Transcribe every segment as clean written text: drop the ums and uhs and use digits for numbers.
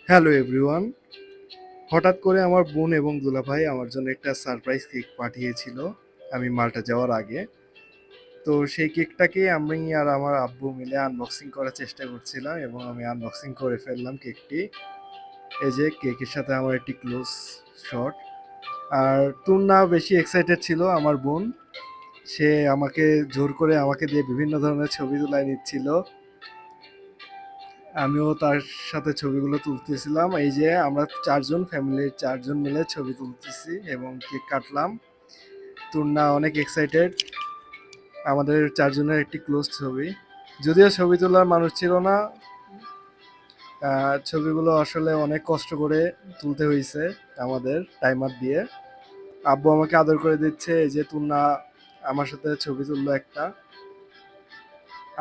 Hello everyone. হঠাৎ করে আমার বোন এবং দুলাভাই আমার জন্য একটা সারপ্রাইজ কেক পাঠিয়েছিল আমি মাল্টা যাওয়ার আগে। তো সেই কেকটাকে আমি আর আমার আব্বু মিলে আনবক্সিং করার চেষ্টা করছিলাম এবং আমি আনবক্সিং করে ফেললাম কেকটি। এই যে কেকের সাথে আমার একটি ক্লোজ শট। আর তুন্না বেশি এক্সাইটেড ছিল আমার বোন। সে আমাকে জোর করে আমাকে দিয়ে বিভিন্ন ধরনের ছবি তুলায় নিচ্ছিল। আমিও তার সাথে ছবিগুলো তুলতেছিলাম। এই যে আমরা ফ্যামিলির ৪ জন মিলে ছবি তুলতেছি এবং কেক কাটলাম। তুন্না অনেক এক্সাইটেড। আমাদের ৪ জনের একটি ক্লোজ ছবি। যদিও ছবি তোলার মানুষ ছিল না। ছবিগুলো আসলে অনেক কষ্ট করে তুলতে হইছে আমাদের টাইমার দিয়ে। আব্বু আমাকে আদর করে দিচ্ছে। এই যে তুন্না আমার সাথে ছবি তুললো একটা।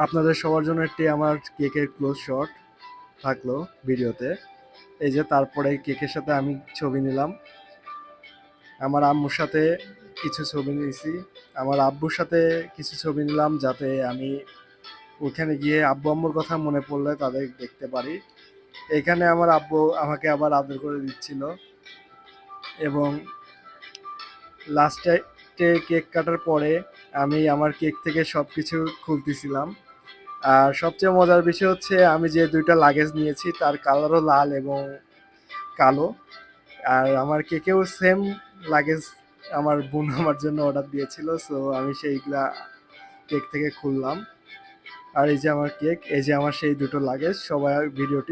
আপনাদের সবার জন্য একটি আমার কেকের ক্লোজ শট থাকলো ভিডিওতে। এই যে তারপরে কেকের সাথে আমি ছবি নিলাম। আমার আম্মুর সাথে কিছু ছবি নিয়েছি। আমার আব্বুর সাথে কিছু ছবি নিলাম যাতে আমি ওখানে গিয়ে আব্বু আম্মুর কথা মনে পড়লে তাদের দেখতে পারি। এখানে আমার আব্বু আমাকে আবার আদর করে দিচ্ছিল এবং লাস্টে কেক কাটার পরে আমি আমার কেক থেকে সব কিছু খুলতেছিলাম। আর সবচেয়ে মজার বিষয় হচ্ছে আমি যে ২টা লাগেজ নিয়েছি তার কালারও লাল এবং কালো। আর আমার কেকেও সেম লাগেজ আমার বোন আমার জন্য অর্ডার দিয়েছিল। সো আমি সেইগুলা কেক থেকে খুললাম। আর এই যে আমার কেক, এই যে আমার সেই ২টো লাগেজ। সবাই ভিডিওটি